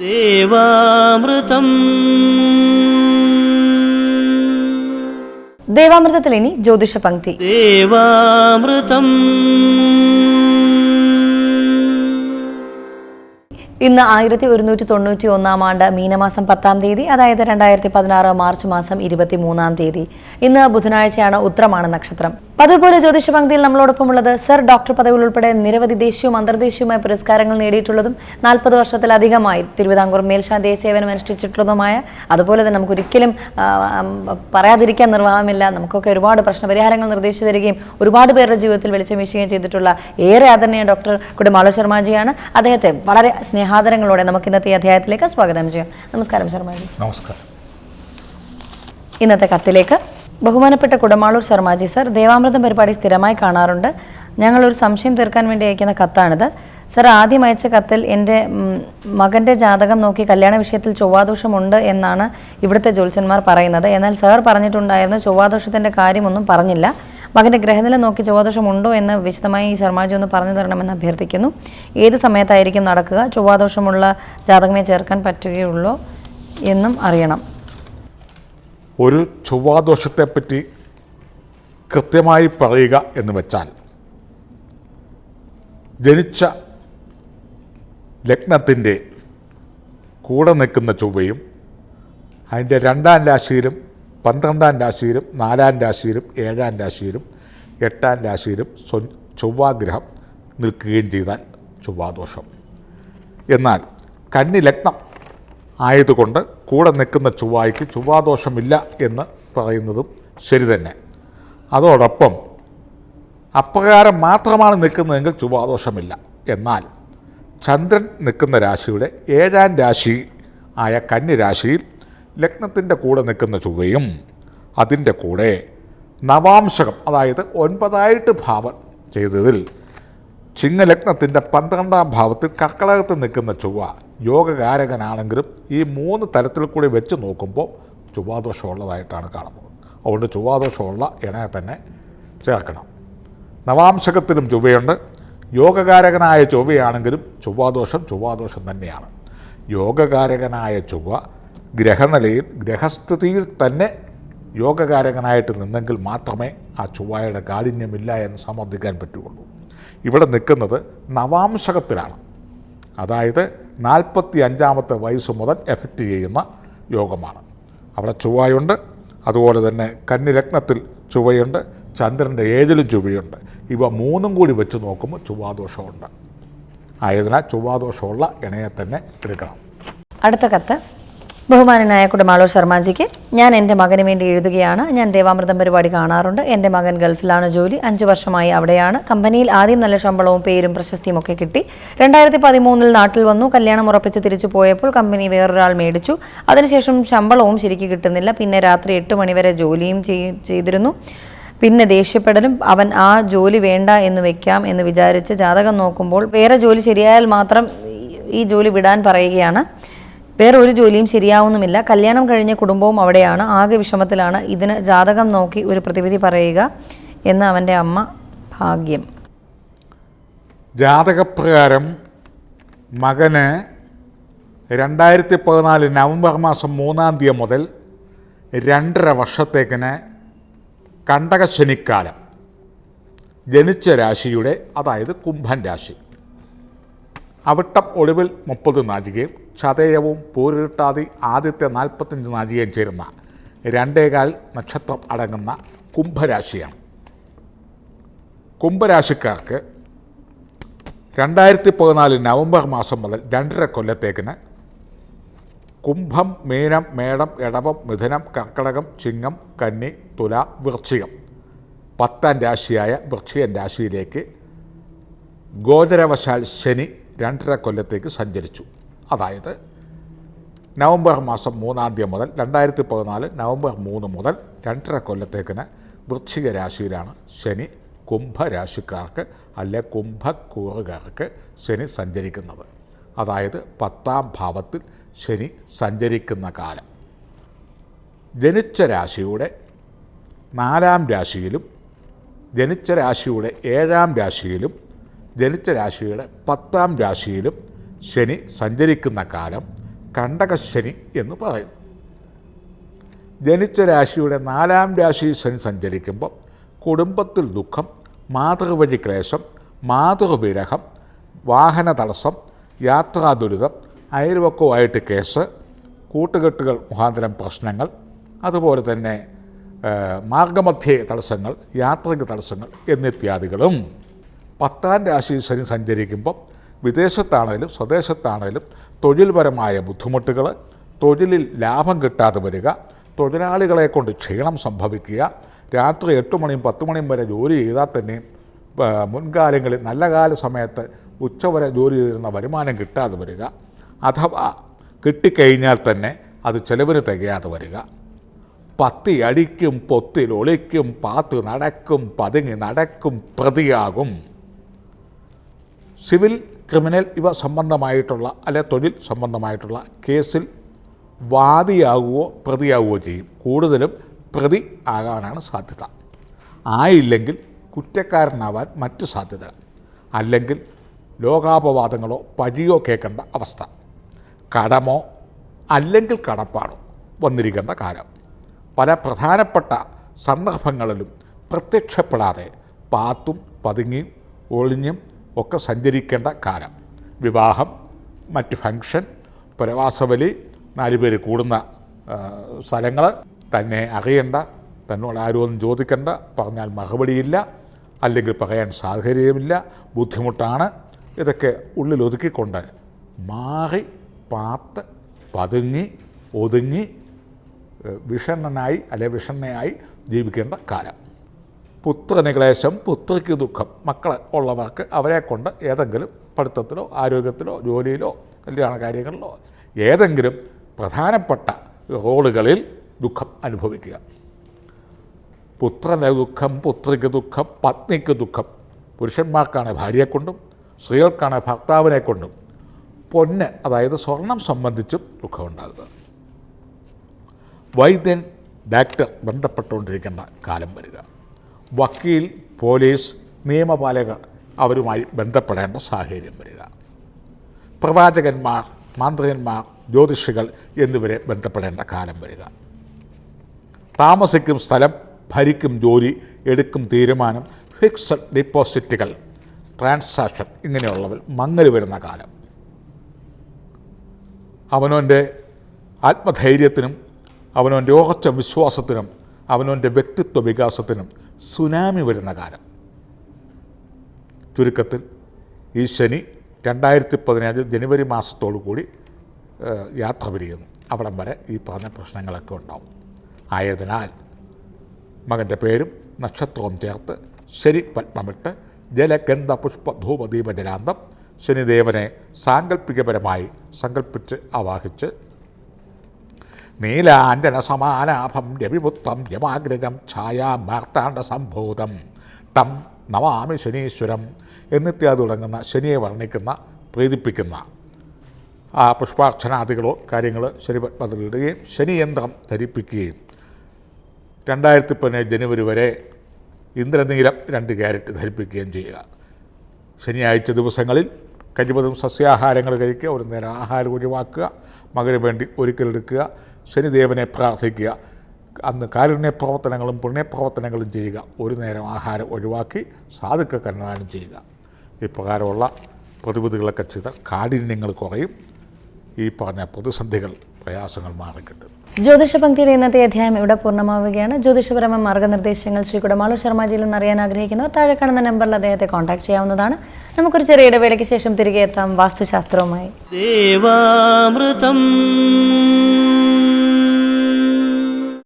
ദേവാമൃതം. ദേവാമൃതത്തിൽ ഇനി ജ്യോതിഷ പങ്ക്തി. ദേവാമൃതം. ഇന്ന് 1191 ആണ്ട് മീനമാസം 10-ാം തീയതി, അതായത് 2016 മാർച്ച് മാസം 23-ാം തീയതി. ഇന്ന് ബുധനാഴ്ചയാണ്, ഉത്രമാണ് നക്ഷത്രം. അതുപോലെ ജ്യോതിഷ പങ്ക്തിയിൽ നമ്മളോടൊപ്പമുള്ളത് സർ ഡോക്ടർ പദവികൾ ഉൾപ്പെടെ നിരവധി ദേശീയവും അന്തർദേശീയവുമായ പുരസ്കാരങ്ങൾ നേടിയിട്ടുള്ളതും 40 വർഷത്തിലധികമായി തിരുവിതാംകൂർ മേൽശാന്തിയായി സേവനം അനുഷ്ഠിച്ചിട്ടുള്ളതുമായ, അതുപോലെ തന്നെ നമുക്കൊരിക്കലും പറയാതിരിക്കാൻ നിർവാഹമില്ല, നമുക്കൊക്കെ ഒരുപാട് പ്രശ്നപരിഹാരങ്ങൾ നിർദ്ദേശിച്ചു തരികയും ഒരുപാട് പേരുടെ ജീവിതത്തിൽ വെളിച്ചം വീശുകയും ചെയ്തിട്ടുള്ള ഏറെ ആദരണീയ ഡോക്ടർ കുടമാളൂർ ശർമാജിയാണ്. അദ്ദേഹത്തെ വളരെ സ്നേഹാദരങ്ങളോടെ നമുക്ക് ഇന്നത്തെ ഈ അധ്യായത്തിലേക്ക് സ്വാഗതം ചെയ്യാം. നമസ്കാരം ശർമാജി. നമസ്കാരം. ഇന്നത്തെ കത്തിലേക്ക്. ബഹുമാനപ്പെട്ട കുടമാളൂർ ശർമാജി സർ, ദേവാമൃതം പരിപാടി സ്ഥിരമായി കാണാറുണ്ട്. ഞങ്ങളൊരു സംശയം തീർക്കാൻ വേണ്ടി അയക്കുന്ന കത്താണിത്. സർ, ആദ്യം അയച്ച കത്തിൽ എൻ്റെ മകൻ്റെ ജാതകം നോക്കി കല്യാണ വിഷയത്തിൽ ചൊവ്വാദോഷമുണ്ട് എന്നാണ് ഇവിടുത്തെ ജ്യോത്സ്യന്മാർ പറയുന്നത്. എന്നാൽ സർ പറഞ്ഞിട്ടുണ്ടായിരുന്നു ചൊവ്വാദോഷത്തിൻ്റെ കാര്യമൊന്നും പറഞ്ഞില്ല. മകൻ്റെ ഗ്രഹനില നോക്കി ചൊവ്വാദോഷമുണ്ടോ എന്ന് വിശദമായി ശർമാജി ഒന്ന് പറഞ്ഞു തരണമെന്ന് അഭ്യർത്ഥിക്കുന്നു. ഏത് സമയത്തായിരിക്കും നടക്കുക? ചൊവ്വാദോഷമുള്ള ജാതകമേ ചേർക്കാൻ പറ്റുകയുള്ളൂ എന്നും അറിയണം. ഒരു ചൊവ്വാദോഷത്തെപ്പറ്റി കൃത്യമായി പറയുക എന്ന് വെച്ചാൽ, ജനിച്ച ലഗ്നത്തിൻ്റെ കൂടെ നിൽക്കുന്ന ചൊവ്വയും അതിൻ്റെ 2-ാം രാശിയിലും 12-ാം രാശിയിലും 4-ാം രാശിയിലും 7-ാം രാശിയിലും 8-ാം രാശിയിലും ചൊവ്വാഗ്രഹം നിൽക്കുകയും ചെയ്താൽ ചൊവ്വാദോഷം. എന്നാൽ കന്നി ലഗ്നം ആയതുകൊണ്ട് കൂടെ നിൽക്കുന്ന ചൊവ്വായ്ക്ക് ചൊവ്വാദോഷമില്ല എന്ന് പറയുന്നതും ശരി തന്നെ. അതോടൊപ്പം അപ്രകാരം മാത്രമാണ് നിൽക്കുന്നതെങ്കിൽ ചൊവ്വാദോഷമില്ല. എന്നാൽ ചന്ദ്രൻ നിൽക്കുന്ന രാശിയുടെ 7-ാം രാശി ആയ കന്യരാശിയിൽ ലഗ്നത്തിൻ്റെ കൂടെ നിൽക്കുന്ന ചൊവ്വയും അതിൻ്റെ കൂടെ നവാംശകം, അതായത് 9ആയിട്ട് ഭാവം ചെയ്തതിൽ ചിങ്ങലഗ്നത്തിൻ്റെ 12-ാം ഭാവത്തിൽ കർക്കടകത്ത് നിൽക്കുന്ന ചൊവ്വ യോഗകാരകനാണെങ്കിലും ഈ 3 തലത്തിൽ കൂടി വെച്ച് നോക്കുമ്പോൾ ചൊവ്വാദോഷമുള്ളതായിട്ടാണ് കാണുന്നത്. അതുകൊണ്ട് ചൊവ്വാദോഷമുള്ള ഇണയെ തന്നെ ചേർക്കണം. നവാംശകത്തിലും ചൊവ്വയുണ്ട്. യോഗകാരകനായ ചൊവ്വയാണെങ്കിലും ചൊവ്വാദോഷം തന്നെയാണ്. യോഗകാരകനായ ചൊവ്വ ഗ്രഹനിലയിൽ ഗ്രഹസ്ഥിതിയിൽ തന്നെ യോഗകാരകനായിട്ട് നിന്നെങ്കിൽ മാത്രമേ ആ ചൊവ്വയുടെ കാഠിന്യമില്ല എന്ന് സമർത്ഥിക്കാൻ പറ്റുകയുള്ളൂ. ഇവിടെ നിൽക്കുന്നത് നവാംശകത്തിലാണ്, അതായത് 45-ാമത്തെ വയസ്സ് മുതൽ എഫക്റ്റ് ചെയ്യുന്ന യോഗമാണ്. അവിടെ ചൊവ്വയുണ്ട്. അതുപോലെ തന്നെ കന്യലഗ്നത്തിൽ ചൊവ്വയുണ്ട്, ചന്ദ്രൻ്റെ 7-ലും ചൊവ്വയുണ്ട്. ഇവ 3ഉം കൂടി വെച്ച് നോക്കുമ്പോൾ ചൊവ്വാദോഷമുണ്ട്. ആയതിനാൽ ചൊവ്വാദോഷമുള്ള ഇണയെ തന്നെ എടുക്കണം. അടുത്ത കത്ത്. ബഹുമാനനായ കുടമാളൂർ ശർമാജിക്ക്. ഞാൻ എൻ്റെ മകന് വേണ്ടി എഴുതുകയാണ്. ഞാൻ ദേവാമൃതം പരിപാടി കാണാറുണ്ട്. എൻ്റെ മകൻ ഗൾഫിലാണ് ജോലി. 5 വർഷമായി അവിടെയാണ്. കമ്പനിയിൽ ആദ്യം നല്ല ശമ്പളവും പേരും പ്രശസ്തിയും ഒക്കെ കിട്ടി. 2013 നാട്ടിൽ വന്നു. കല്യാണം ഉറപ്പിച്ച് തിരിച്ചു പോയപ്പോൾ കമ്പനി വേറൊരാൾ മേടിച്ചു. അതിനുശേഷം ശമ്പളവും ശരിക്ക് കിട്ടുന്നില്ല. പിന്നെ രാത്രി 8 മണിവരെ ജോലിയും ചെയ്തിരുന്നു. പിന്നെ ദേഷ്യപ്പെടലും. അവൻ ആ ജോലി വേണ്ട എന്ന് വെക്കാം എന്ന് വിചാരിച്ച് ജാതകം നോക്കുമ്പോൾ വേറെ ജോലി ശരിയായാൽ മാത്രം ഈ ജോലി വിടാൻ പറയുകയാണ്. വേറെ ഒരു ജോലിയും ശരിയാവുന്നുമില്ല. കല്യാണം കഴിഞ്ഞ കുടുംബവും അവിടെയാണ്. ആകെ വിഷമത്തിലാണ്. ഇതിന് ജാതകം നോക്കി ഒരു പ്രതിവിധി പറയുക എന്ന് അവൻ്റെ അമ്മ. ഭാഗ്യം. ജാതകപ്രകാരം മകന് 2014 നവംബർ മാസം 3-ാം തീയതി മുതൽ 2.5 വർഷത്തേക്കിന് കണ്ടകശനിക്കാലം. ജനിച്ച രാശിയുടെ, അതായത് കുംഭൻ രാശി, അവിട്ടം ഒടുവിൽ 30 നാഴികയും ചതയവും പൂരിട്ടാതി ആദ്യത്തെ 45 നാഴികയും ചേരുന്ന 2.25 നക്ഷത്രം അടങ്ങുന്ന കുംഭരാശിയാണ്. കുംഭരാശിക്കാർക്ക് 2014 നവംബർ മാസം മുതൽ 2.5 കൊല്ലത്തേക്കിന് കുംഭം, മീനം, മേടം, ഇടവം, മിഥുനം, കർക്കടകം, ചിങ്ങം, കന്നി, തുലാം, വൃശ്ചികം 10ാം രാശിയായ വൃശ്ചികൻ രാശിയിലേക്ക് ഗോചരവശാൽ ശനി 2.5 കൊല്ലത്തേക്ക് സഞ്ചരിച്ചു. അതായത് നവംബർ മാസം 3-ാം തീയതി മുതൽ 2014 നവംബർ 3 മുതൽ 2.5 കൊല്ലത്തേക്കിന് വൃശ്ചിക രാശിയിലാണ് ശനി കുംഭരാശിക്കാർക്ക് അല്ലെ കുംഭക്കൂറുകാർക്ക് ശനി സഞ്ചരിക്കുന്നത്. അതായത് 10ാം ഭാവത്തിൽ ശനി സഞ്ചരിക്കുന്ന കാലം. ജനിച്ച രാശിയുടെ 4-ാം രാശിയിലും ജനിച്ച രാശിയുടെ 7-ാം രാശിയിലും ജനിച്ച രാശിയുടെ 10ാം രാശിയിലും ശനി സഞ്ചരിക്കുന്ന കാലം കണ്ടകശനി എന്ന് പറയുന്നു. ജനിച്ച രാശിയുടെ 4-ാം രാശിയിൽ ശനി സഞ്ചരിക്കുമ്പോൾ കുടുംബത്തിൽ ദുഃഖം, മാതൃവഴി ക്ലേശം, മാതൃവിരഹം, വാഹന തടസ്സം, യാത്രാ ദുരിതം, അയൽവക്കവുമായിട്ട് കേസ്, കൂട്ടുകെട്ടുകൾ മുഖാന്തരം പ്രശ്നങ്ങൾ, അതുപോലെ തന്നെ മാർഗമധ്യേ തടസ്സങ്ങൾ, യാത്രയ്ക്ക് തടസ്സങ്ങൾ എന്നിത്യാദികളും. 10-ാം രാശിയിൽ ശനി സഞ്ചരിക്കുമ്പം വിദേശത്താണേലും സ്വദേശത്താണേലും തൊഴിൽപരമായ ബുദ്ധിമുട്ടുകൾ, തൊഴിലിൽ ലാഭം കിട്ടാതെ വരിക, തൊഴിലാളികളെ കൊണ്ട് ക്ഷീണം സംഭവിക്കുക, രാത്രി 8 മണിയും 10 മണിയും വരെ ജോലി ചെയ്താൽ തന്നെ മുൻകാലങ്ങളിൽ നല്ല കാല സമയത്ത് ഉച്ചവരെ ജോലി ചെയ്തിരുന്ന വരുമാനം കിട്ടാതെ വരിക, അഥവാ കിട്ടിക്കഴിഞ്ഞാൽ തന്നെ അത് ചെലവിന് തികയാതെ വരിക, പത്തി അടിക്കും, പൊത്തിൽ ഒളിക്കും, പാത്ത് നടക്കും, പതുങ്ങി നടക്കും, പ്രതിയാകും. സിവിൽ, ക്രിമിനൽ ഇവ സംബന്ധമായിട്ടുള്ള അല്ലെ തൊഴിൽ സംബന്ധമായിട്ടുള്ള കേസിൽ വാദിയാകുകയോ പ്രതിയാകുകയോ ചെയ്യും. കൂടുതലും പ്രതി ആകാനാണ് സാധ്യത. ആയില്ലെങ്കിൽ കുറ്റക്കാരനാവാൻ മറ്റ് സാധ്യത, അല്ലെങ്കിൽ ലോകാപവാദങ്ങളോ പഴിയോ കേൾക്കേണ്ട അവസ്ഥ, കടമോ അല്ലെങ്കിൽ കടപ്പാടോ വന്നിരിക്കേണ്ട കാലം. പല പ്രധാനപ്പെട്ട സന്ദർഭങ്ങളിലും പ്രത്യക്ഷപ്പെടാതെ പാത്തും പതുങ്ങിയും ഒളിഞ്ഞും ഒക്കെ സഞ്ചരിക്കേണ്ട കാലം. വിവാഹം, മറ്റ് ഫംഗ്ഷൻ, പ്രവാസബലി, 4 പേര് കൂടുന്ന സ്ഥലങ്ങൾ, തന്നെ അറിയണ്ട, തന്നോട് ആരും ഒന്നും ചോദിക്കേണ്ട, പറഞ്ഞാൽ മറുപടിയില്ല, അല്ലെങ്കിൽ പറയാൻ സാഹചര്യമില്ല, ബുദ്ധിമുട്ടാണ്. ഇതൊക്കെ ഉള്ളിൽ ഒതുക്കിക്കൊണ്ട് മാറി പാത്ത് പതുങ്ങി ഒതുങ്ങി വിഷണ്ണനായി അല്ലെ വിഷണ്ണയായി ജീവിക്കേണ്ട കാലം. പുത്രനിക്ലേശം, പുത്രിക്ക് ദുഃഖം. മക്കൾ ഉള്ളവർക്ക് അവരെ കൊണ്ട് ഏതെങ്കിലും പഠിത്തത്തിലോ ആരോഗ്യത്തിലോ ജോലിയിലോ കല്യാണ കാര്യങ്ങളിലോ ഏതെങ്കിലും പ്രധാനപ്പെട്ട റോളുകളിൽ ദുഃഖം അനുഭവിക്കുക. പുത്രന് ദുഃഖം, പുത്രിക്ക് ദുഃഖം, പത്നിക്ക് ദുഃഖം. പുരുഷന്മാർക്കാണ് ഭാര്യയെക്കൊണ്ടും സ്ത്രീകൾക്കാണ് ഭർത്താവിനെ കൊണ്ടും. പൊന്ന്, അതായത് സ്വർണം സംബന്ധിച്ചും ദുഃഖമുണ്ടാകുക. വൈദ്യൻ, ഡാക്ടർ ബന്ധപ്പെട്ടുകൊണ്ടിരിക്കേണ്ട കാലം വരിക. വക്കീൽ, പോലീസ്, നിയമപാലകർ അവരുമായി ബന്ധപ്പെടേണ്ട സാഹചര്യം വരിക. പ്രവാചകന്മാർ, മാന്ത്രികന്മാർ, ജ്യോതിഷികൾ എന്നിവരെ ബന്ധപ്പെടേണ്ട കാലം വരിക. താമസിക്കും സ്ഥലം, ഭരിക്കും ജോലി, എടുക്കും തീരുമാനം, ഫിക്സഡ് ഡിപ്പോസിറ്റുകൾ, ട്രാൻസാക്ഷൻ ഇങ്ങനെയുള്ളവർ മങ്ങൽ വരുന്ന കാലം. അവനവൻ്റെ ആത്മധൈര്യത്തിനും അവനവൻ്റെ ഉറച്ച വിശ്വാസത്തിനും അവനവൻ്റെ വ്യക്തിത്വ വികാസത്തിനും സുനാമി വരുന്ന കാലം. ചുരുക്കത്തിൽ ഈ ശനി 2017 ജനുവരി മാസത്തോടു കൂടി യാത്ര പിരിയുന്നു. അവിടം വരെ ഈ പറഞ്ഞ പ്രശ്നങ്ങളൊക്കെ ഉണ്ടാവും. ആയതിനാൽ മകൻ്റെ പേരും നക്ഷത്രവും ചേർത്ത് ശനി പത്മമിട്ട് ജലഗന്ധ പുഷ്പ ധൂപദീപജലാന്തം ശനിദേവനെ സാങ്കല്പികപരമായി സങ്കല്പിച്ച് ആവാഹിച്ച് നീലാഞ്ജന സമാനാഭം രവിപുത്രം യമാഗ്രജം ഛായാ മാർത്താണ്ഡ സംഭൂതം തം നമാമി ശനീശ്വരം എന്നിത്യാദി തുടങ്ങുന്ന ശനിയെ വർണ്ണിക്കുന്ന പ്രീതിപ്പിക്കുന്ന ആ പുഷ്പാർച്ചനാദികളോ കാര്യങ്ങൾ ശനിപത്മത്തിലിടുകയും ശനിയന്ത്രം ധരിപ്പിക്കുകയും 2017 ജനുവരി വരെ ഇന്ദ്രനീലം 2 ക്യാരറ്റ് ധരിപ്പിക്കുകയും ചെയ്യുക. ശനിയാഴ്ച ദിവസങ്ങളിൽ കഴിവതും സസ്യാഹാരങ്ങൾ കഴിക്കുക, ഒരു നേരം ആഹാരം ഒഴിവാക്കുക, മകന് വേണ്ടി ഒരിക്കലെടുക്കുക, ശനിദേവനെ പ്രാർത്ഥിക്കുക. അന്ന് കാരുണ്യ പ്രവർത്തനങ്ങളും പുണ്യപ്രവർത്തനങ്ങളും ചെയ്യുക. ഒരു നേരം ആഹാരം ഒഴിവാക്കി സാധുക്കൾക്ക് അന്നദാനം ചെയ്യുക. ഇപ്രകാരമുള്ള പ്രതിവിധികളൊക്കെ ചെയ്താൽ കാഠിന്യങ്ങൾ കുറയും. ഈ പറഞ്ഞ പ്രതിസന്ധികൾ, പ്രയാസങ്ങൾ മാറിക്കിട്ടും. ജ്യോതിഷ പങ്ക്തിയുടെ ഇന്നത്തെ അധ്യായം ഇവിടെ പൂർണ്ണമാവുകയാണ്. ജ്യോതിഷപരമായ മാർഗ്ഗനിർദ്ദേശങ്ങൾ ശ്രീ കുടമാളൂർ ശർമാജിയിൽ നിന്ന് അറിയാൻ ആഗ്രഹിക്കുന്നവർ താഴെ കാണുന്ന നമ്പറിൽ അദ്ദേഹത്തെ കോൺടാക്ട് ചെയ്യാവുന്നതാണ്. നമുക്കൊരു ചെറിയ ഇടവേളയ്ക്ക് ശേഷം തിരികെ എത്താം വാസ്തുശാസ്ത്രവുമായി. ദേവാമൃതം.